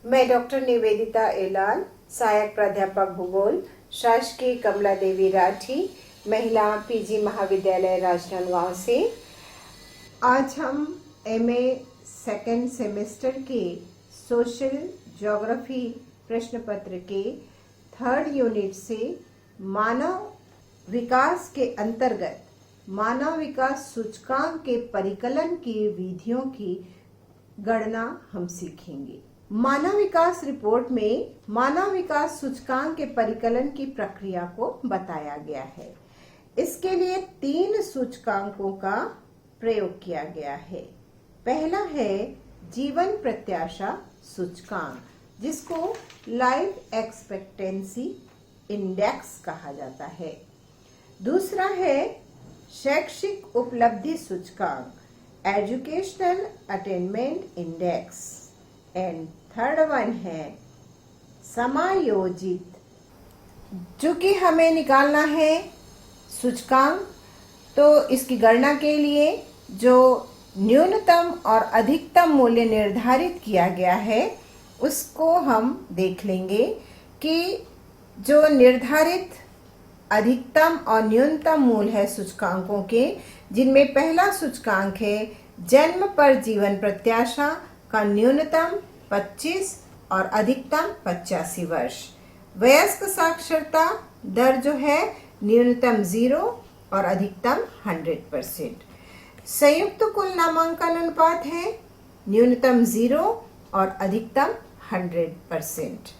मैं डॉक्टर निवेदिता एलाल, सहायक प्राध्यापक भूगोल, शासकीय कमला देवी राठी महिला पीजी महाविद्यालय राजनांदगांव से। आज हम एमए सेकेंड सेमेस्टर के सोशल ज्योग्राफी प्रश्न पत्र के थर्ड यूनिट से मानव विकास के अंतर्गत मानव विकास सूचकांक के परिकलन की विधियों की गणना हम सीखेंगे। मानव विकास रिपोर्ट में मानव विकास सूचकांक के परिकलन की प्रक्रिया को बताया गया है। इसके लिए 3 सूचकांकों का प्रयोग किया गया है। पहला है जीवन प्रत्याशा सूचकांक, जिसको लाइफ एक्सपेक्टेंसी इंडेक्स कहा जाता है। दूसरा है शैक्षिक उपलब्धि सूचकांक, educational attainment index, and third one है समायोजित, जो कि हमें निकालना है सूचकांक। तो इसकी गणना के लिए जो न्यूनतम और अधिकतम मूल्य निर्धारित किया गया है उसको हम देख लेंगे कि जो निर्धारित अधिकतम और न्यूनतम मूल्य है सूचकांकों के, जिनमें पहला सूचकांक है जन्म पर जीवन प्रत्याशा का न्यूनतम 25 और अधिकतम 85 वर्ष। वयस्क साक्षरता दर जो है न्यूनतम 0 और अधिकतम 100%। संयुक्त कुल नामांकन अनुपात है न्यूनतम 0 और अधिकतम 100%।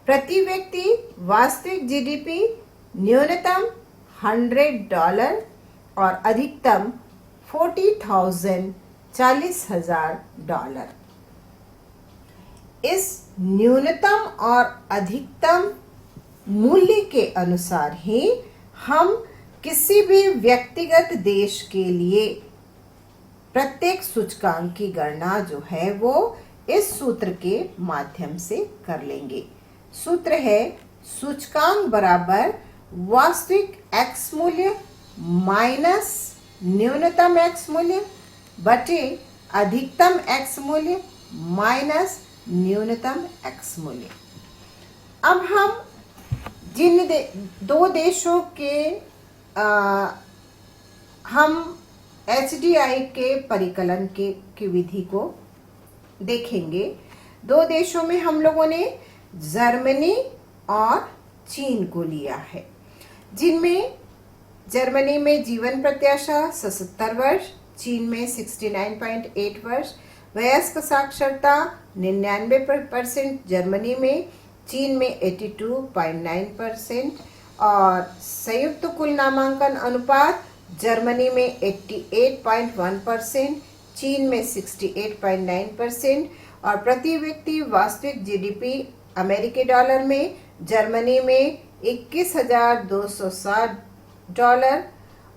प्रति व्यक्ति वास्तविक जीडीपी न्यूनतम $100 और अधिकतम 40,000 इस न्यूनतम और अधिकतम मूल्य के अनुसार ही हम किसी भी व्यक्तिगत देश के लिए प्रत्येक सूचकांक की गणना जो है वो इस सूत्र के माध्यम से कर लेंगे। सूत्र है सूचकांक बराबर वास्तविक x मूल्य माइनस न्यूनतम x मूल्य बटे अधिकतम x मूल्य माइनस न्यूनतम x मूल्य। अब हम जिन दो देशों के हम HDI के परिकलन की विधि को देखेंगे। 2 देशों में हम लोगों ने जर्मनी और चीन को लिया है, जिनमें जर्मनी में जीवन प्रत्याशा 77 वर्ष, चीन में 69.8 वर्ष, वयस्क साक्षरता 99% जर्मनी में, चीन में 82.9% और संयुक्त कुल नामांकन अनुपात जर्मनी में 88.1%, चीन में 68.9% और प्रति व्यक्ति वास्तविक जीडीपी अमेरिकी डॉलर में जर्मनी में $21,260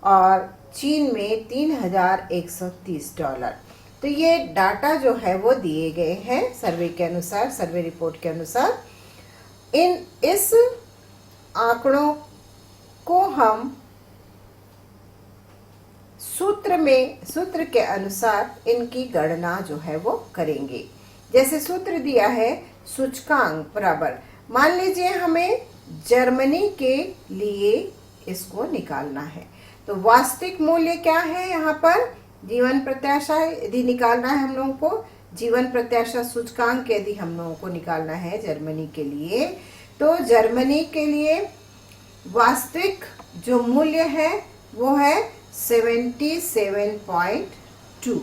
और चीन में $3,130। तो ये डाटा जो है वो दिए गए हैं सर्वे के अनुसार, सर्वे रिपोर्ट के अनुसार। इस आंकड़ों को हम सूत्र के अनुसार इनकी गणना जो है वो करेंगे। जैसे सूत्र दिया है सूचकांक बराबर, मान लीजिए हमें जर्मनी के लिए इसको निकालना है, तो वास्तविक मूल्य क्या है यहाँ पर जीवन प्रत्याशा यदि निकालना है हम लोगों को, जीवन प्रत्याशा सूचकांक यदि हम लोगों को निकालना है जर्मनी के लिए, तो जर्मनी के लिए वास्तविक जो मूल्य है वो है 77.2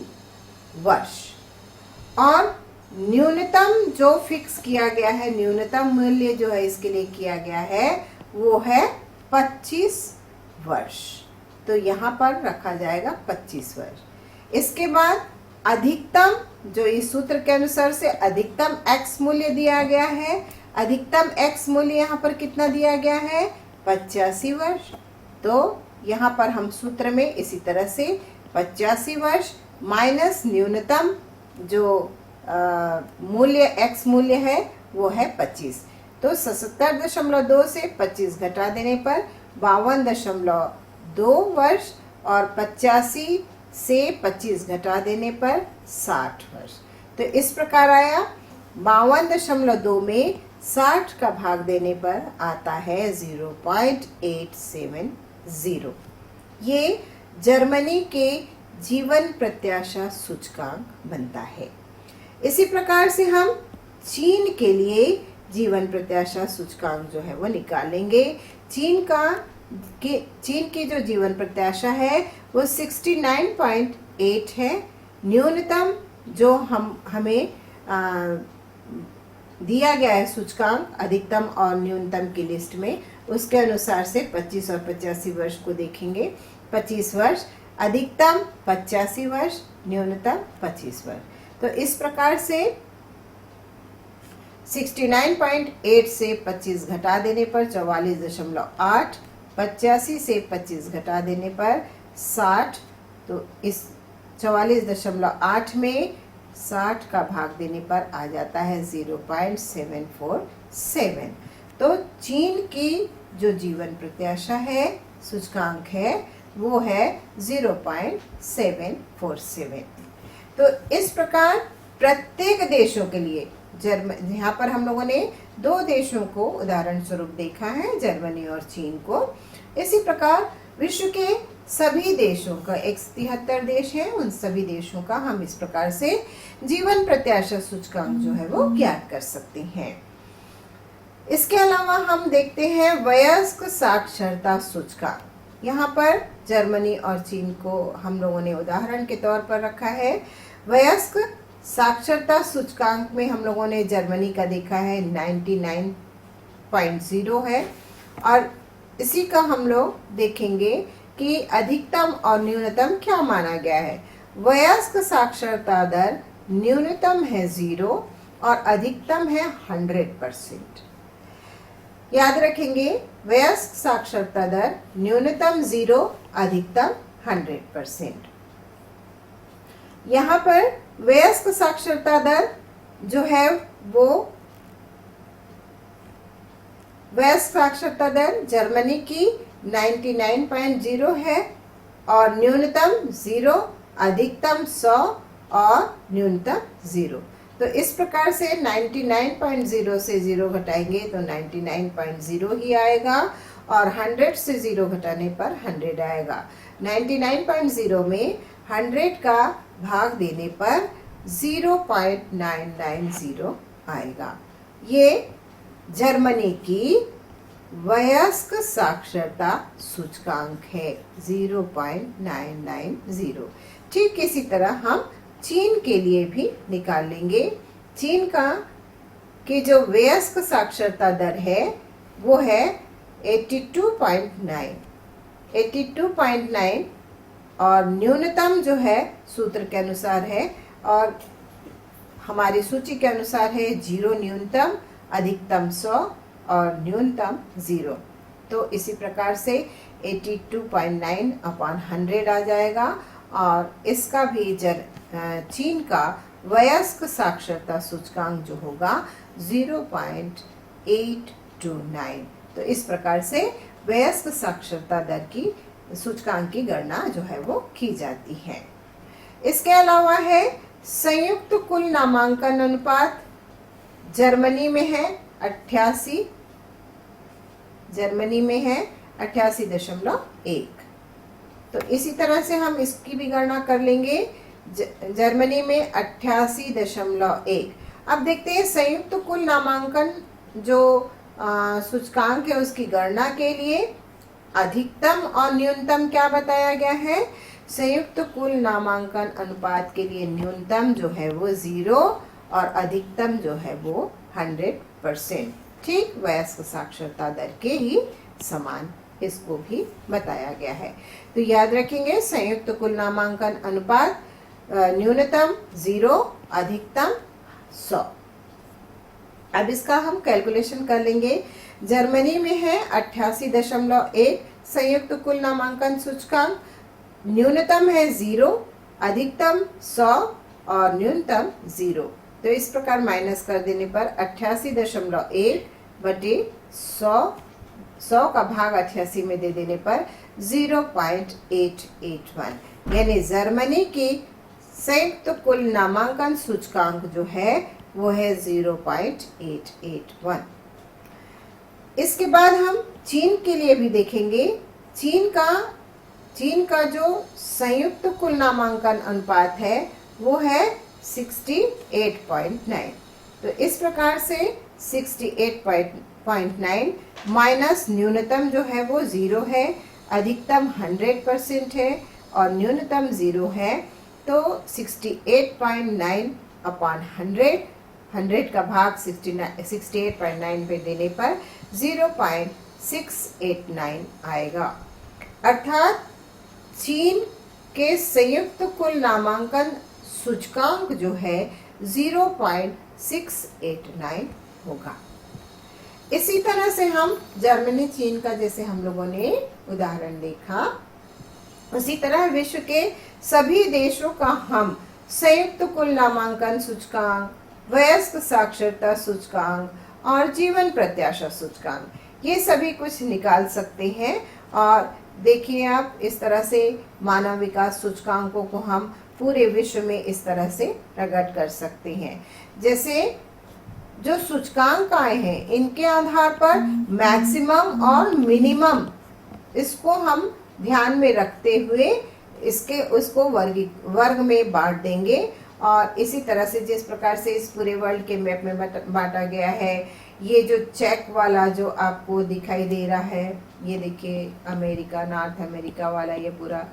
वर्ष और न्यूनतम जो फिक्स किया गया है, न्यूनतम मूल्य जो है इसके लिए किया गया है वो है 25 वर्ष। तो यहाँ पर रखा जाएगा 25 वर्ष। इसके बाद अधिकतम जो इस सूत्र के अनुसार से अधिकतम x मूल्य दिया गया है, अधिकतम x मूल्य यहाँ पर कितना दिया गया है 85 वर्ष। तो यहाँ पर हम सूत्र में इसी तरह से 85 वर्ष माइनस न्यूनतम जो मूल्य x मूल्य है वो है 25। तो 77.2 से 25 घटा देने पर 52.2 वर्ष और 85 से 25 घटा देने पर 60 वर्ष। तो इस प्रकार आया 52.2 में 60 का भाग देने पर आता है 0.870। ये जर्मनी के जीवन प्रत्याशा सूचकांक बनता है। इसी प्रकार से हम चीन के लिए जीवन प्रत्याशा सूचकांक जो है वो निकालेंगे। चीन की जो जीवन प्रत्याशा है वो 69.8 है। न्यूनतम जो हमें दिया गया है सूचकांक अधिकतम और न्यूनतम की लिस्ट में, उसके अनुसार से 25 और 85 वर्ष को देखेंगे। 25 वर्ष अधिकतम, 85 वर्ष न्यूनतम 25 वर्ष। तो इस प्रकार से 69.8 से 25 घटा देने पर 44.8, 85 से 25 घटा देने पर 60। तो इस 44.8 में 60 का भाग देने पर आ जाता है 0.747। तो चीन की जो जीवन प्रत्याशा है, सूचकांक है, वो है 0.747। तो इस प्रकार प्रत्येक देशों के लिए यहाँ पर हम लोगों ने 2 देशों को उदाहरण स्वरूप देखा है, जर्मनी और चीन को। इसी प्रकार विश्व के सभी देशों का 173 देश हैं, उन सभी देशों का हम इस प्रकार से जीवन प्रत्याशा सूचकांक जो है वो ज्ञात कर सकते हैं। इसके अलावा हम देखते हैं वयस्क साक्षरता सूचकांक। यहाँ पर जर्मनी और चीन को हम लोगों ने उदाहरण के तौर पर रखा है। वयस्क साक्षरता सूचकांक में हम लोगों ने जर्मनी का देखा है 99.0 है, और इसी का हम लोग देखेंगे कि अधिकतम और न्यूनतम क्या माना गया है। वयस्क साक्षरता दर न्यूनतम है 0 और अधिकतम है 100%। याद रखेंगे, वयस्क साक्षरता दर न्यूनतम 0, अधिकतम 100%। यहाँ पर वयस्क साक्षरता दर जो है वो वयस्क साक्षरता दर जर्मनी की 99.0 है और न्यूनतम 0, अधिकतम 100 और न्यूनतम 0। तो इस प्रकार से 99.0 से 0 घटाएंगे तो 99.0 ही आएगा, और 100 से 0 घटाने पर 100 आएगा। 99.0 में 100 का भाग देने पर 0.990 आएगा। ये जर्मनी की वयस्क साक्षरता सूचकांक है 0.990। ठीक इसी तरह हम चीन के लिए भी निकाल लेंगे। चीन की जो वयस्क साक्षरता दर है वो है 82.9 और न्यूनतम जो है सूत्र के अनुसार है, और हमारी सूची के अनुसार है 0 न्यूनतम, अधिकतम 100 और न्यूनतम 0। तो इसी प्रकार से 82.9/100 आ जाएगा। और इसका भी चीन का वयस्क साक्षरता सूचकांक जो होगा 0.829। तो इस प्रकार से वयस्क साक्षरता दर की सूचकांक की गणना जो है वो की जाती है। इसके अलावा है संयुक्त कुल नामांकन अनुपात। जर्मनी में है 88, जर्मनी में है 88.1। तो इसी तरह से हम इसकी भी गणना कर लेंगे। जर्मनी में 88.1। अब देखते हैं संयुक्त कुल नामांकन जो सूचकांक है उसकी गणना के लिए अधिकतम और न्यूनतम क्या बताया गया है। संयुक्त कुल नामांकन अनुपात के लिए न्यूनतम जो है वो 0 और अधिकतम जो है वो 100%। ठीक वयस्क साक्षरता दर के ही समान इसको भी बताया गया है। तो याद रखेंगे, संयुक्त कुल नामांकन अनुपात न्यूनतम 0, अधिकतम 100। अब इसका हम कैलकुलेशन कर लेंगे। जर्मनी में है 88.1 संयुक्त कुल नामांकन सूचकांक, न्यूनतम है 0, अधिकतम 100 और न्यूनतम 0। तो इस प्रकार माइनस कर देने पर 88.1 बटे 100 का भाग 88 में दे देने पर 0.881, यानी जर्मनी की संयुक्त कुल नामांकन सूचकांक जो है वो है 0.881। इसके बाद हम चीन के लिए भी देखेंगे। चीन का जो संयुक्त कुल नामांकन अनुपात है वो है 68.9। तो इस प्रकार से 68.9 माइनस न्यूनतम जो है वो 0 है, अधिकतम 100% है और न्यूनतम 0 है। तो 68.9 अपॉन 100 का भाग 68.9 पे देने पर 0.689 आएगा। अर्थात चीन के संयुक्त कुल नामांकन सूचकांक जो है 0.689 होगा। इसी तरह से हम जर्मनी चीन का जैसे हम लोगों ने उदाहरण देखा, उसी तरह विश्व के सभी देशों का हम संयुक्त कुल नामांकन सूचकांक, वयस्क साक्षरता सूचकांक और जीवन प्रत्याशा सूचकांक ये सभी कुछ निकाल सकते हैं। और देखिए आप, इस तरह से मानव विकास सूचकांकों को हम पूरे विश्व में इस तरह से प्रकट कर सकते हैं। जैसे जो सूचकांक आए हैं इनके आधार पर मैक्सिमम और मिनिमम इसको हम ध्यान में रखते हुए उसको वर्ग में बांट देंगे। और इसी तरह से जिस प्रकार से इस पूरे वर्ल्ड के मैप में बांटा गया है, ये जो चेक वाला जो आपको दिखाई दे रहा है, ये देखिए अमेरिका, नॉर्थ अमेरिका वाला, ये पूरा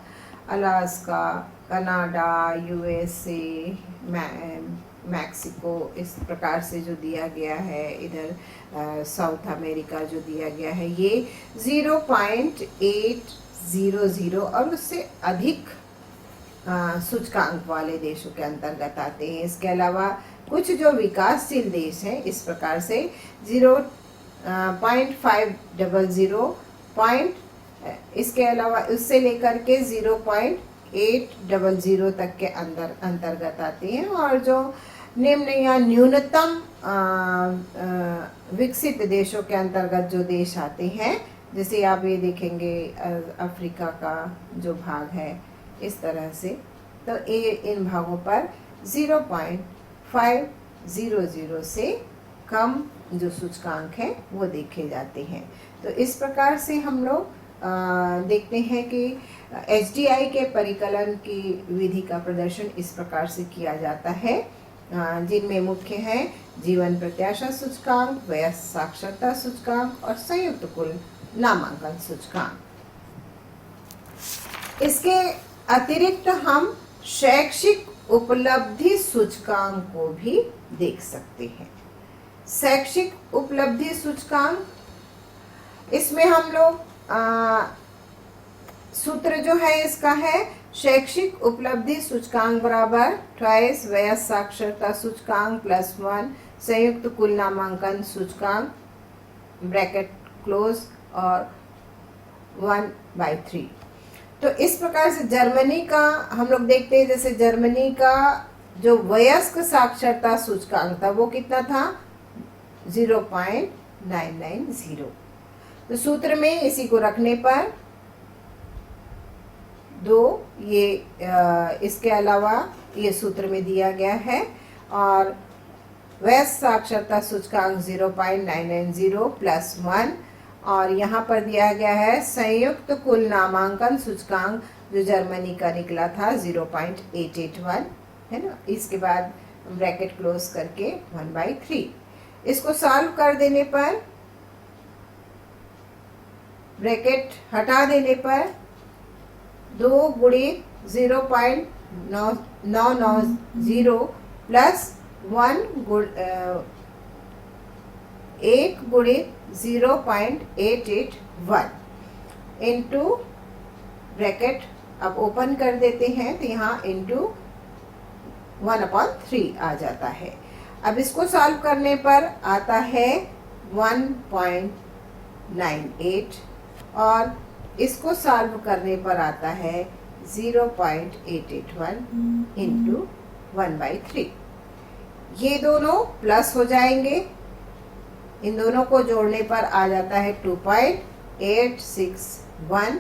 अलास्का, कनाडा, यूएसए, मैक्सिको, इस प्रकार से जो दिया गया है, इधर साउथ अमेरिका जो दिया गया है, ये 0.800 और उससे अधिक सूचकांक वाले देशों के अंतर्गत आते हैं। इसके अलावा कुछ जो विकासशील देश हैं इस प्रकार से 0.500 इसके अलावा उससे लेकर के 0.800 तक के अंतर्गत आते हैं। और जो निम्न या न्यूनतम विकसित देशों के अंतर्गत जो देश आते हैं, जैसे आप ये देखेंगे अफ्रीका का जो भाग है इस तरह से, तो इन भागों पर 0.500 से कम जो सूचकांक है वो देखे जाते हैं। तो इस प्रकार से हम लोग देखते हैं कि HDI के परिकलन की विधि का प्रदर्शन इस प्रकार से किया जाता है, जिनमें मुख्य है जीवन प्रत्याशा सूचकांक, वयस्क साक्षरता सूचकांक और संयुक्त कुल नामांकन सूचकांक। इसके अतिरिक्त हम शैक्षिक उपलब्धि सूचकांक को भी देख सकते हैं। शैक्षिक उपलब्धि सूचकांक, इसमें हम लोग सूत्र जो है इसका है शैक्षिक उपलब्धि सूचकांक बराबर ट्वाइस वयस्क साक्षरता सूचकांक प्लस 1 संयुक्त कुल नामांकन सूचकांक ब्रैकेट क्लोज और 1/3। तो इस प्रकार से जर्मनी का हम लोग देखते हैं, जैसे जर्मनी का जो वयस्क साक्षरता सूचकांक था वो कितना था 0.990। तो सूत्र में इसी को रखने पर ये इसके अलावा ये सूत्र में दिया गया है। और वयस्क साक्षरता सूचकांक 0.990 प्लस 1 और यहाँ पर दिया गया है संयुक्त कुल नामांकन सूचकांक जो जर्मनी का निकला था 0.881 है ना। इसके बाद ब्रैकेट क्लोज करके 1/3 इसको सॉल्व कर देने पर, ब्रैकेट हटा देने पर 2 गुणित 0.990 प्लस 1 गुणित 0.881 इंटू ब्रैकेट अब ओपन कर देते हैं तो यहाँ इंटू 1/3 आ जाता है। अब इसको सॉल्व करने पर आता है 1.98 और इसको सॉल्व करने पर आता है 0.881 इंटू 1/3। ये दोनों प्लस हो जाएंगे, इन दोनों को जोड़ने पर आ जाता है 2.861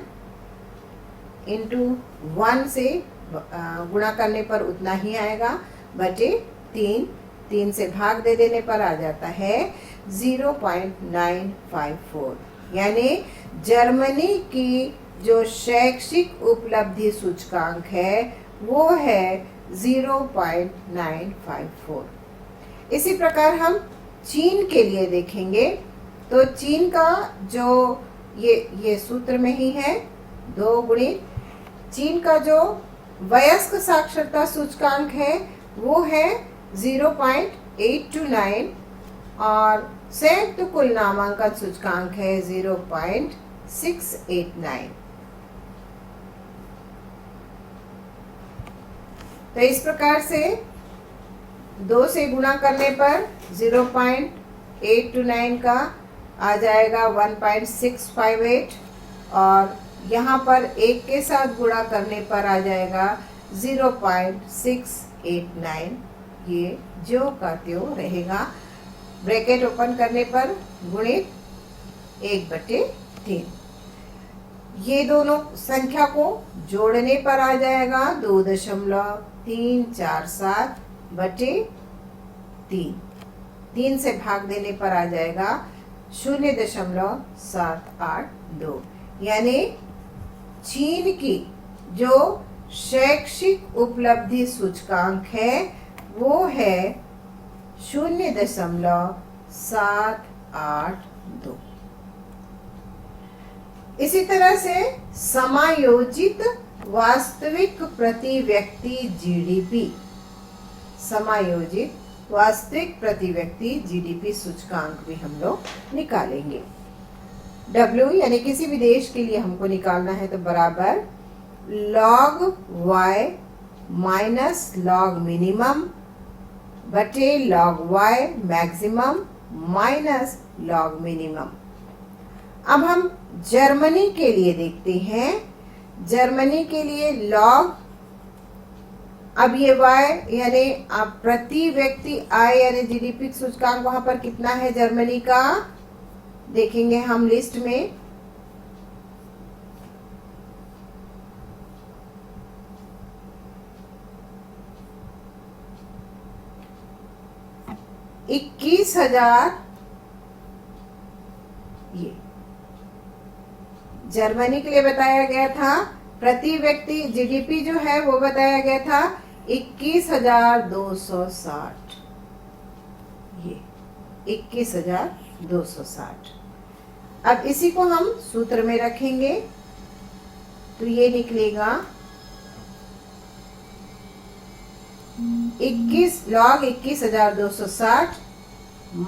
इंटू 1 से गुणा करने पर उतना ही आएगा बटे 3 3 से भाग दे देने पर आ जाता है 0.954। यानी जर्मनी की जो शैक्षिक उपलब्धि सूचकांक है वो है 0.954। इसी प्रकार हम चीन के लिए देखेंगे तो चीन का जो ये सूत्र में ही है 2 गुणित चीन का जो वयस्क साक्षरता सूचकांक है वो है 0.829 और संयुक्त कुल नामांकन सूचकांक है 0.689। तो इस प्रकार से 2 से गुणा करने पर 0.829 का आ जाएगा 1.658 और यहाँ पर 1 के साथ गुणा करने पर आ जाएगा 0.689। ये जो का त्यों रहेगा। ब्रैकेट ओपन करने पर गुणित 1/3। ये दोनों संख्या को जोड़ने पर आ जाएगा 2.347/3। 3 से भाग देने पर आ जाएगा 0.782। यानी चीन की जो शैक्षिक उपलब्धि सूचकांक है वो है 0.782। इसी तरह से समायोजित वास्तविक प्रति व्यक्ति जीडीपी, समायोजित वास्तविक प्रति व्यक्ति जीडीपी सूचकांक भी हम लोग निकालेंगे। W यानी किसी भी देश के लिए हमको निकालना है तो बराबर log y minus log minimum बटे log y maximum minus log minimum. अब हम जर्मनी के लिए देखते हैं। जर्मनी के लिए log, अब ये y यानी आप प्रति व्यक्ति आय यानी जीडीपी सूचकांक वहां पर कितना है जर्मनी का देखेंगे हम लिस्ट में। ये जर्मनी के लिए बताया गया था। प्रति व्यक्ति जीडीपी जो है वो बताया गया था 21,260। ये 21,260। अब इसी को हम सूत्र में रखेंगे तो ये निकलेगा 21,260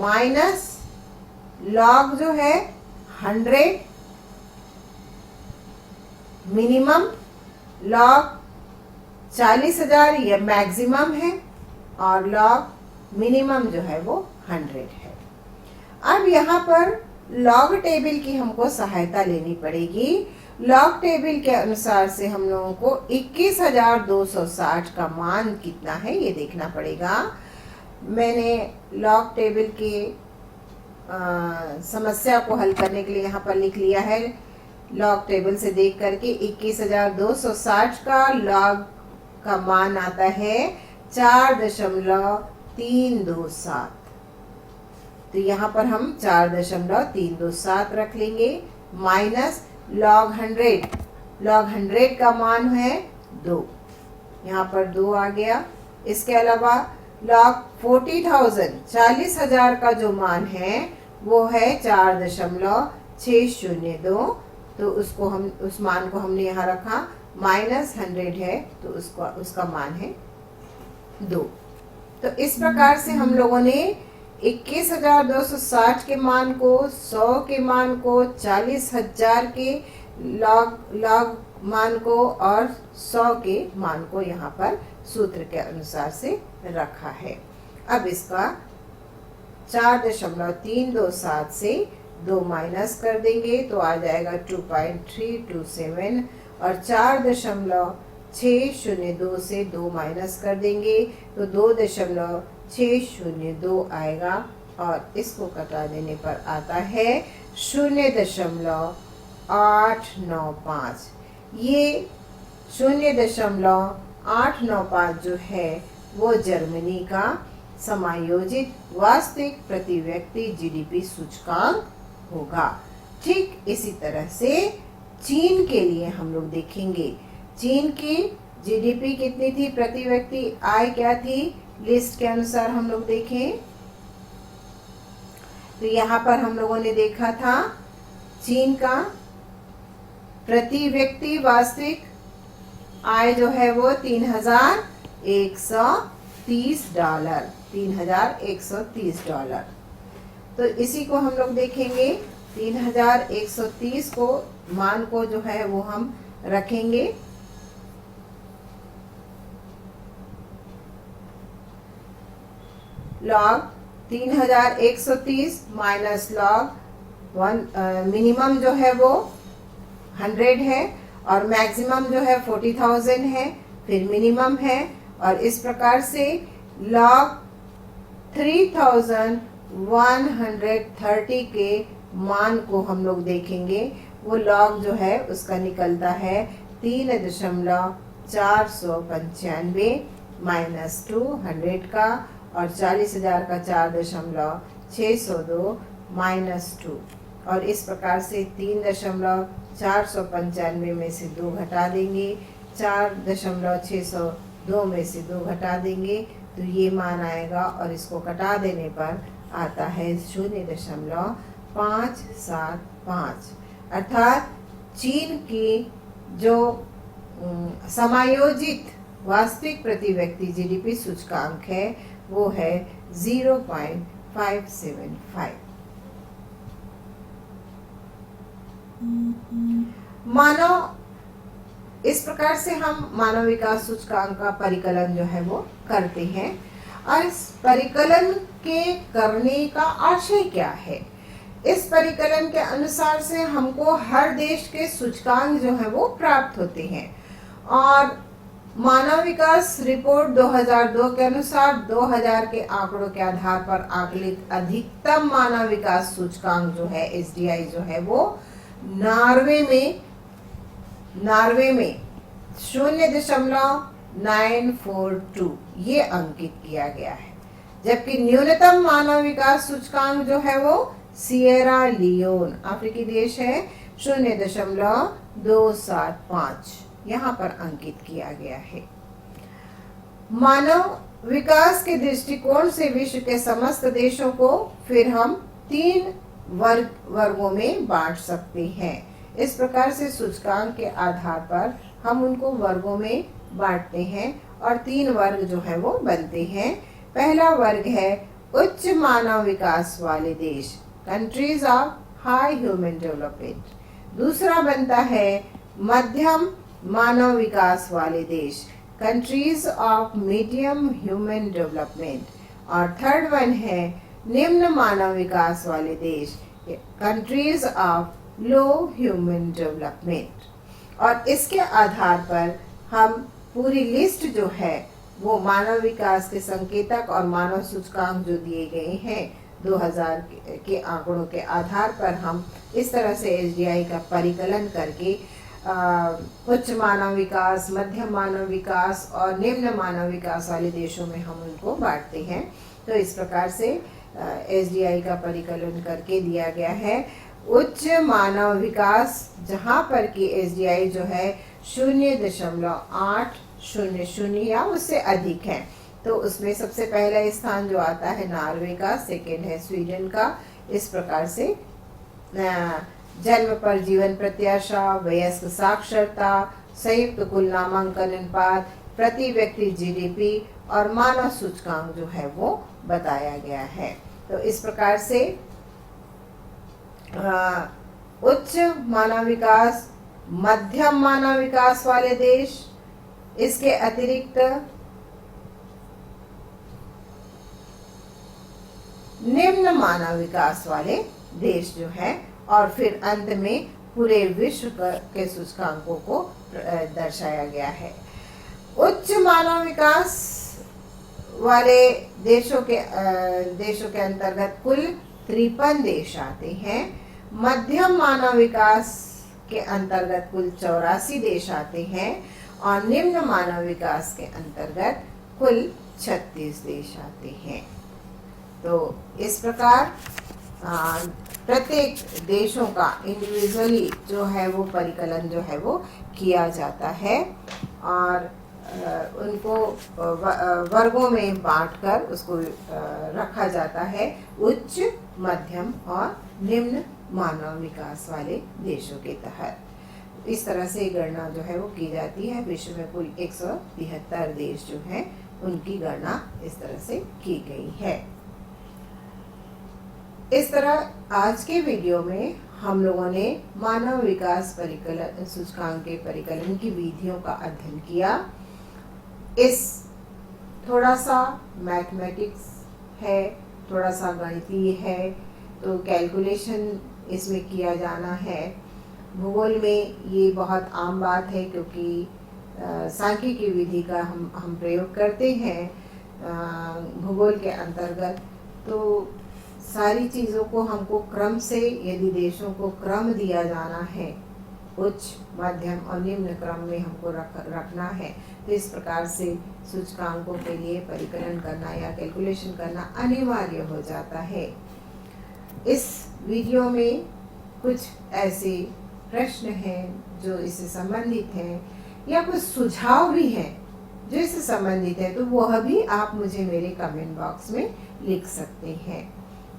माइनस log जो है 100 मिनिमम, log 40,000 ये मैक्सिमम है और log मिनिमम जो है वो 100 है। अब यहाँ पर लॉग टेबल की हमको सहायता लेनी पड़ेगी। लॉग टेबल के अनुसार से हम लोगों को 21,260 का मान कितना है ये देखना पड़ेगा। मैंने लॉग टेबल की समस्या को हल करने के लिए यहाँ पर लिख लिया है। लॉग टेबल से देख करके 21,260 का लॉग का मान आता है 4.327। तो यहाँ पर हम 4.327 रख लेंगे माइनस log 100। log 100 का मान है 2, यहाँ पर 2 आ गया। इसके अलावा log 40,000 का जो मान है वो है 4.602। तो उसको हम उस मान को हमने यहाँ रखा माइनस 100 है तो उसका मान है 2। तो इस प्रकार से हम लोगों ने 21,260 के मान को, 100 के मान को, 40,000 के log मान को और 100 के मान को यहाँ पर सूत्र के अनुसार से रखा है। अब इसका 4.327 से 2 माइनस कर देंगे तो आ जाएगा 2.327 और 4.602 से 2 माइनस कर देंगे तो 2.602 आएगा और इसको कटा देने पर आता है 0.895। ये 0.895 जो है वो जर्मनी का समायोजित वास्तविक प्रति व्यक्ति जीडीपी सूचकांक होगा। ठीक इसी तरह से चीन के लिए हम लोग देखेंगे। चीन की जीडीपी कितनी थी प्रति व्यक्ति, आय क्या थी, लिस्ट के अनुसार हम लोग देखें तो यहाँ पर हम लोगों ने देखा था चीन का प्रति व्यक्ति वास्तविक आय जो है वो $3,130, $3,130। तो इसी को हम लोग देखेंगे। 3,130 को मान को जो है वो हम रखेंगे। लॉग 3,130 माइनस लॉग मिनिमम जो है वो 100 है और मैक्सिमम जो है 40,000 है, फिर मिनिमम है, और इस प्रकार से लॉग 3,130 के मान को हम लोग देखेंगे। वो लॉग जो है उसका निकलता है 3.495 माइनस 200 का, और 40,000 का 4.602 माइनस 2, और इस प्रकार से 3.495 में से 2 घटा देंगे, 4.602 में से 2 घटा देंगे तो ये मान आएगा, और इसको घटा देने पर आता है 0.575। अर्थात चीन की जो समायोजित वास्तविक प्रति व्यक्ति जीडीपी सूचकांक है वो है 0.575। मानव, इस प्रकार से हम मानव विकास सूचकांक का परिकलन जो है वो करते हैं। और इस परिकलन के करने का आशय क्या है? इस परिकलन के अनुसार से हमको हर देश के सूचकांक जो है वो प्राप्त होते हैं, और मानव विकास रिपोर्ट 2002 के अनुसार 2000 के आंकड़ों के आधार पर आकलित अधिकतम मानव विकास सूचकांक जो है एसडीआई जो है वो नॉर्वे में 0.942 ये अंकित किया गया है, जबकि न्यूनतम मानव विकास सूचकांक जो है वो सिएरा लियोन अफ्रीकी देश है 0.275 यहाँ पर अंकित किया गया है। मानव विकास के दृष्टिकोण से विश्व के समस्त देशों को फिर हम 3 वर्गों में बांट सकते हैं। इस प्रकार से सूचकांक के आधार पर हम उनको वर्गों में बांटते हैं और 3 वर्ग जो है वो बनते हैं। पहला वर्ग है उच्च मानव विकास वाले देश, countries of high human development. दूसरा बनता है मध्यम मानव विकास वाले देश, countries of medium human development. और थर्ड वन है निम्न मानव विकास वाले देश, countries of low human development. और इसके आधार पर हम पूरी लिस्ट जो है वो मानव विकास के संकेतक और मानव सूचकांक जो दिए गए हैं 2000 के आंकड़ों के आधार पर हम इस तरह से एसडीआई का परिकलन करके उच्च मानव विकास, मध्यम मानव विकास और निम्न मानव विकास वाले देशों में हम उनको बांटते हैं। तो इस प्रकार से एसडीआई का परिकलन करके दिया गया है। उच्च मानव विकास जहाँ पर कि एसडीआई जो है 0.800 या उससे अधिक है, तो उसमें सबसे पहला स्थान जो आता है नॉर्वे का, सेकेंड है स्वीडन का। इस प्रकार से जन्म पर जीवन प्रत्याशा, वयस्क साक्षरता, संयुक्त कुल नामांकन अनुपात, प्रति व्यक्ति जीडीपी और मानव सूचकांक जो है वो बताया गया है। तो इस प्रकार से उच्च मानव विकास, मध्यम मानव विकास वाले देश, इसके अतिरिक्त निम्न मानव विकास वाले देश जो है, और फिर अंत में पूरे विश्व के सूचकांकों को दर्शाया गया है। उच्च मानव विकास वाले देशों के अंतर्गत कुल 53 देश आते हैं। मध्यम मानव विकास के अंतर्गत कुल 84 देश आते हैं और निम्न मानव विकास के अंतर्गत कुल 36 देश आते हैं। तो इस प्रकार प्रत्येक देशों का इंडिविजुअली जो है वो परिकलन जो है वो किया जाता है और उनको वर्गों में बांटकर उसको रखा जाता है उच्च, मध्यम और निम्न मानव विकास वाले देशों के तहत। इस तरह से गणना जो है वो की जाती है। विश्व में कुल 173 देश जो हैं उनकी गणना इस तरह से की गई है। इस तरह आज के वीडियो में हम लोगों ने मानव विकास परिकलन सूचकांक के परिकलन की विधियों का अध्ययन किया। इस थोड़ा सा मैथमेटिक्स है, थोड़ा सा गणितीय है, तो कैलकुलेशन इसमें किया जाना है। भूगोल में ये बहुत आम बात है क्योंकि सांख्यिकी विधि का हम प्रयोग करते हैं भूगोल के अंतर्गत। तो सारी चीज़ों को हमको क्रम से, यदि देशों को क्रम दिया जाना है, उच्च, मध्यम और निम्न क्रम में हमको रखना है, तो इस प्रकार से सूचकांकों के लिए परिकलन करना या कैलकुलेशन करना अनिवार्य हो जाता है। इस वीडियो में कुछ ऐसे प्रश्न हैं जो इससे संबंधित हैं या कुछ सुझाव भी हैं जो इससे संबंधित है, तो वह भी आप मुझे मेरे कमेंट बॉक्स में लिख सकते हैं।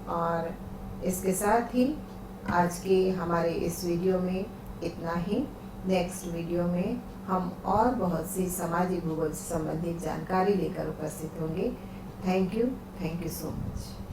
और इसके साथ ही आज के हमारे इस वीडियो में इतना ही। नेक्स्ट वीडियो में हम और बहुत सी सामाजिक भूगोल से संबंधित जानकारी लेकर उपस्थित होंगे। Thank you so much.